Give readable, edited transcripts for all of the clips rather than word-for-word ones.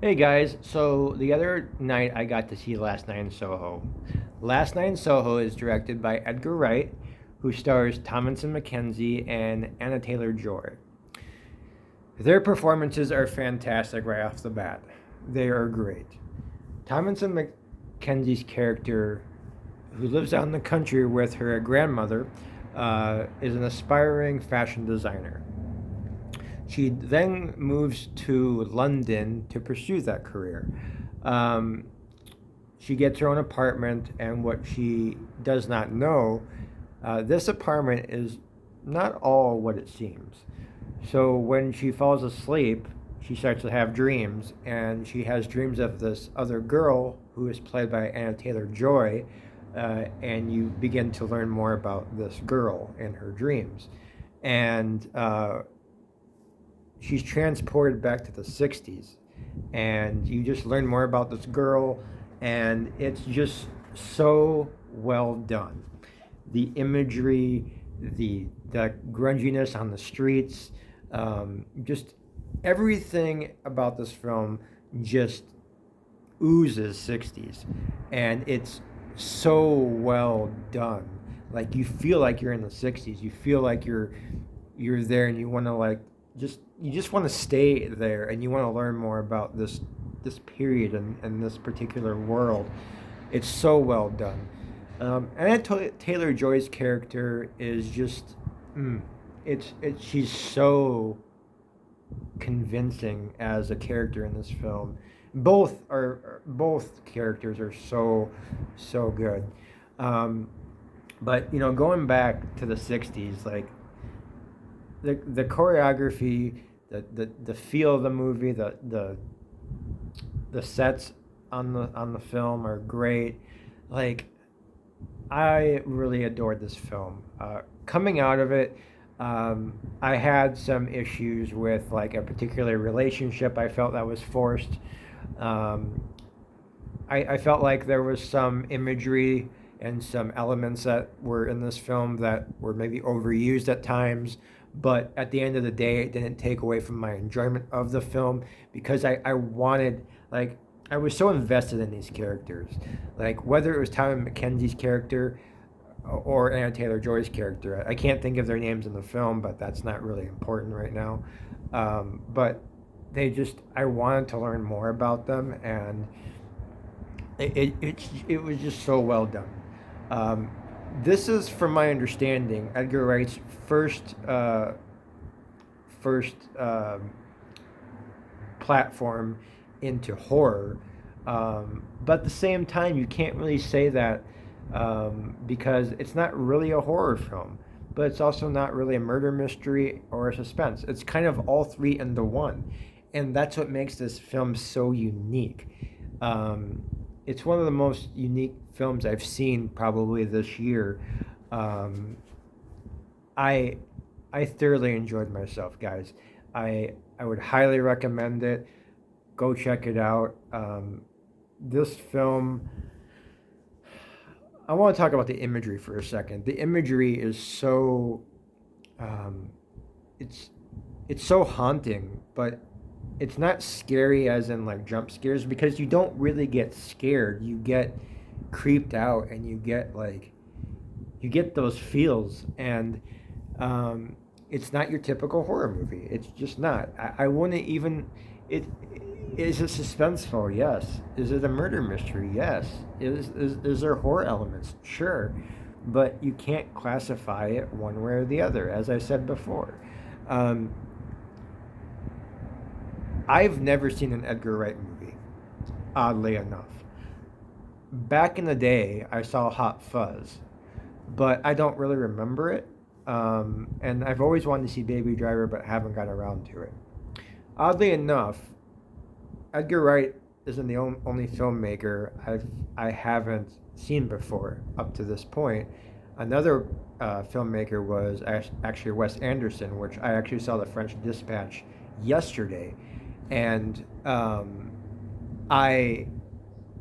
Hey guys, so the other night I got to see Last Night in Soho. Last Night in Soho is directed by Edgar Wright, who stars Thomasin McKenzie and Anna Taylor-Joy. Their performances are fantastic right off the bat. They are great. Thomasin McKenzie's character, who lives out in the country with her grandmother, is an aspiring fashion designer. She then moves to London to pursue that career. Um, she gets her own apartment, and what she does not know, this apartment is not all what it seems. So when she falls asleep, she starts to have dreams, and she has dreams of this other girl who is played by Anna Taylor Joy, and you begin to learn more about this girl in her dreams. And she's transported back to the 60s, and you just learn more about this girl, and it's just so well done. The imagery, the grunginess on the streets, just everything about this film just oozes 60s, and it's so well done. Like, you feel like you're in the 60s. You feel like you're there, and you want to, like, just want to stay there, and you want to learn more about this period and this particular world. It's so well done. Anna Taylor Joy's character is just, it's she's so convincing as a character in this film. Both characters are so good. Um, but going back to the '60s, like the choreography, the feel of the movie, the sets on the film are great. Like, I really adored this film. Coming out of it, I had some issues with, like, a particular relationship. I felt that was forced. Um, I felt like there was some imagery and some elements that were in this film that were maybe overused at times. But at the end of the day, it didn't take away from my enjoyment of the film, because I wanted, like, I was so invested in these characters. Like, whether it was Tom McKenzie's character or Anna Taylor Joy's character, I can't think of their names in the film, but that's not really important right now. But I wanted to learn more about them, and it was just so well done. Um, this is, from my understanding, Edgar Wright's first platform into horror. But at the same time, you can't really say that, because it's not really a horror film, but it's also not really a murder mystery or a suspense. It's kind of all three into one, and that's what makes this film so unique. Um, it's one of the most unique films I've seen probably this year. Um, I I thoroughly enjoyed myself, guys. I would highly recommend it. Go check it out. This film, I want to talk about the imagery for a second. The imagery is so, um, it's it's so haunting, but it's not scary as in, like, jump scares, because you don't really get scared. You get creeped out, and you get those feels, and it's not your typical horror movie. It's just not. I wouldn't even. It is it suspenseful? Yes. Is it a murder mystery? Yes. Is there horror elements? Sure, but you can't classify it one way or the other, as I said before. Um, I've never seen an Edgar Wright movie, oddly enough. Back in the day, I saw Hot Fuzz, but I don't really remember it. And I've always wanted to see Baby Driver, but haven't got around to it. Oddly enough, Edgar Wright isn't the only filmmaker I haven't seen before up to this point. Another filmmaker was actually Wes Anderson, which I actually saw The French Dispatch yesterday, and I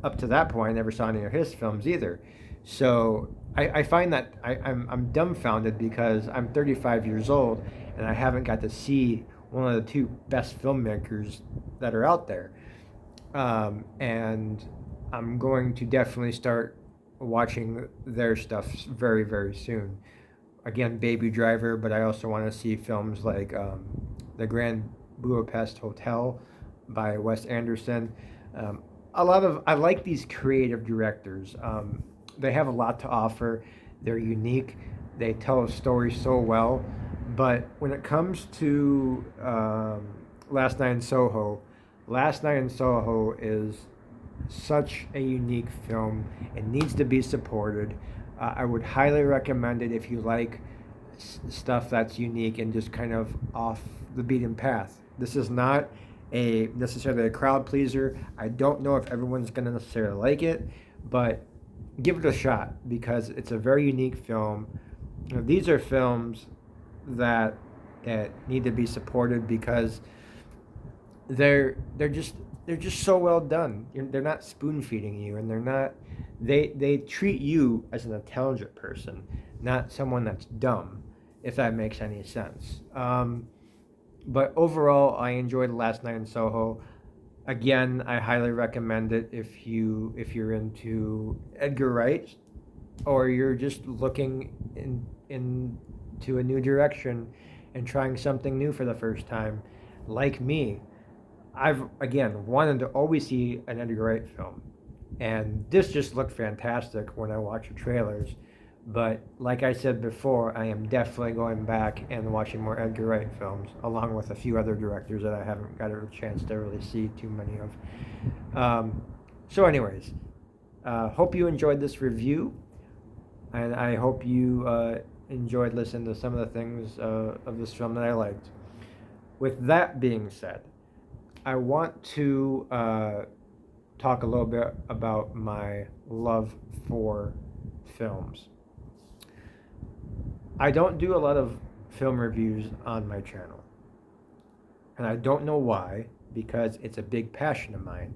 up to that point I never saw any of his films either. So I find that I'm dumbfounded, because I'm 35 years old and I haven't got to see one of the two best filmmakers that are out there. And I'm going to definitely start watching their stuff very, very soon. Again, Baby Driver, but I also want to see films like The Grand Budapest Hotel by Wes Anderson. Um, I like these creative directors. They have a lot to offer. They're unique. They tell a story so well. But when it comes to Last Night in Soho, Last Night in Soho is such a unique film. It needs to be supported. I would highly recommend it if you like stuff that's unique and just kind of off the beaten path. This is not a necessarily a crowd pleaser. I don't know if everyone's going to necessarily like it, but give it a shot because it's a very unique film. You know, these are films that need to be supported because they're just so well done. They're not spoon feeding you, and they treat you as an intelligent person, not someone that's dumb, if that makes any sense. But overall, I enjoyed Last Night in Soho. Again, I highly recommend it if you're into Edgar Wright or you're just looking into a new direction and trying something new for the first time, like me. I've again wanted to always see an Edgar Wright film, and this just looked fantastic when I watched the trailers. But like I said before, I am definitely going back and watching more Edgar Wright films, along with a few other directors that I haven't got a chance to really see too many of. Anyways, hope you enjoyed this review, and I hope you enjoyed listening to some of the things of this film that I liked. With that being said, I want to talk a little bit about my love for films. I don't do a lot of film reviews on my channel, and I don't know why, because it's a big passion of mine.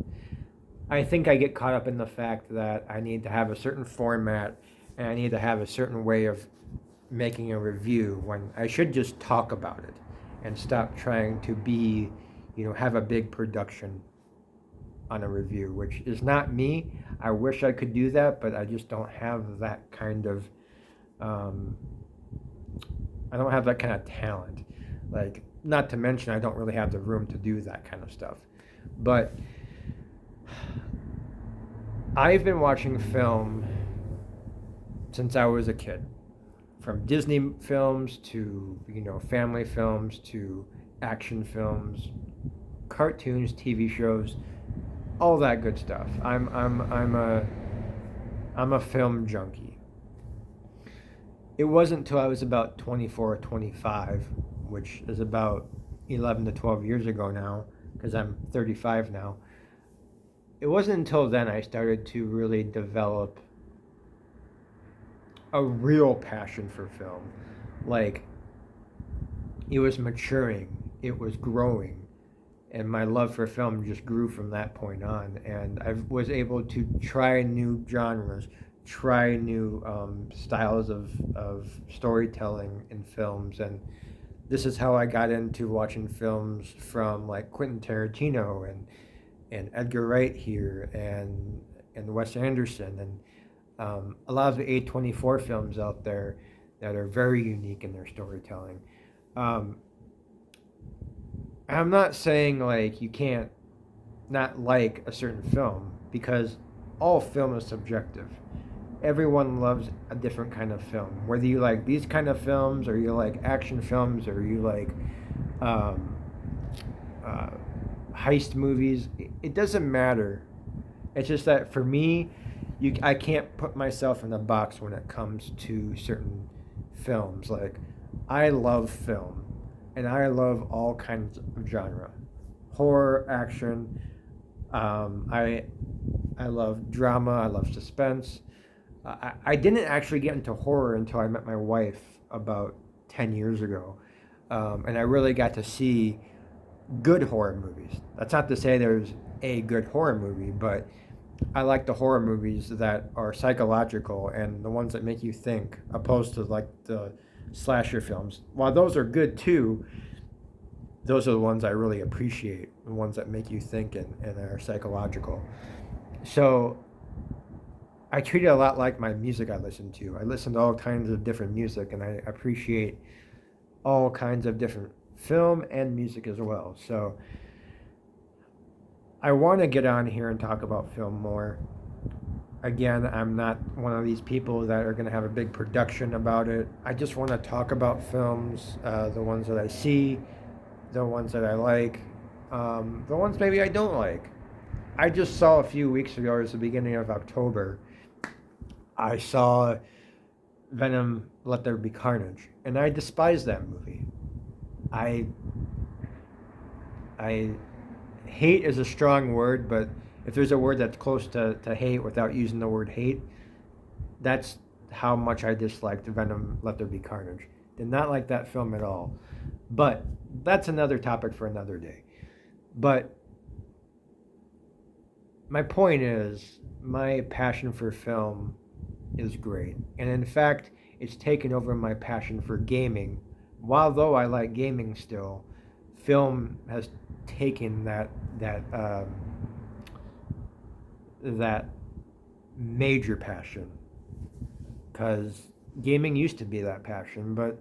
I think I get caught up in the fact that I need to have a certain format and I need to have a certain way of making a review when I should just talk about it and stop trying to be, have a big production on a review, which is not me. I wish I could do that, but I just don't have that kind of I don't have that kind of talent. Like, not to mention, I don't really have the room to do that kind of stuff. But I've been watching film since I was a kid, from Disney films to family films to action films, cartoons, TV shows, all that good stuff. I'm a film junkie. It wasn't until I was about 24 or 25, which is about 11 to 12 years ago now, because I'm 35 now. It wasn't until then I started to really develop a real passion for film. Like, it was maturing, it was growing, and my love for film just grew from that point on. And I was able to try new genres, try new styles of storytelling in films. And this is how I got into watching films from like Quentin Tarantino and Edgar Wright here and Wes Anderson and a lot of the A24 films out there that are very unique in their storytelling. Um, I'm not saying like you can't not like a certain film, because all film is subjective. Everyone loves a different kind of film. Whether you like these kind of films, or you like action films, or you like um, uh, heist movies, it doesn't matter. It's just that for me, I can't put myself in a box when it comes to certain films. Like, I love film, and I love all kinds of genre, horror, action. I love drama. I love suspense. I didn't actually get into horror until I met my wife about 10 years ago. And I really got to see good horror movies. That's not to say there's a good horror movie, but I like the horror movies that are psychological and the ones that make you think, opposed to like the slasher films. While those are good too, those are the ones I really appreciate, the ones that make you think and are psychological. So I treat it a lot like my music I listen to. I listen to all kinds of different music, and I appreciate all kinds of different film and music as well. So I want to get on here and talk about film more. Again, I'm not one of these people that are going to have a big production about it. I just want to talk about films, the ones that I see, the ones that I like, the ones maybe I don't like. I just saw a few weeks ago, it was the beginning of October, I saw Venom Let There Be Carnage, and I despise that movie. I I hate is a strong word, but if there's a word that's close to hate without using the word hate, that's how much I disliked Venom Let There Be Carnage. Did not like that film at all. But that's another topic for another day. But my point is, my passion for film is great. And in fact, it's taken over my passion for gaming. While though I like gaming still, film has taken that major passion, because gaming used to be that passion, but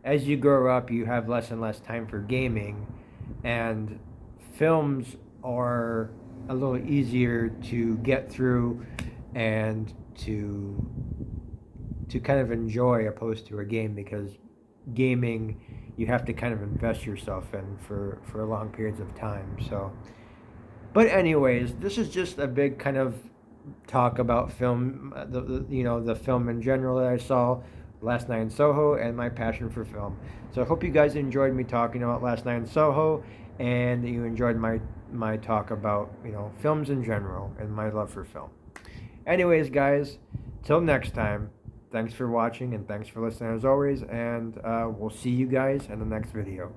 as you grow up you have less and less time for gaming, and films are a little easier to get through and to kind of enjoy opposed to a game, because gaming you have to kind of invest yourself in for long periods of time. So but anyways, this is just a big kind of talk about film, the film in general that I saw last night in Soho, and my passion for film. So I hope you guys enjoyed me talking about last night in Soho, and that you enjoyed my talk about films in general and my love for film. Anyways, guys, till next time. Thanks for watching and thanks for listening as always, and we'll see you guys in the next video.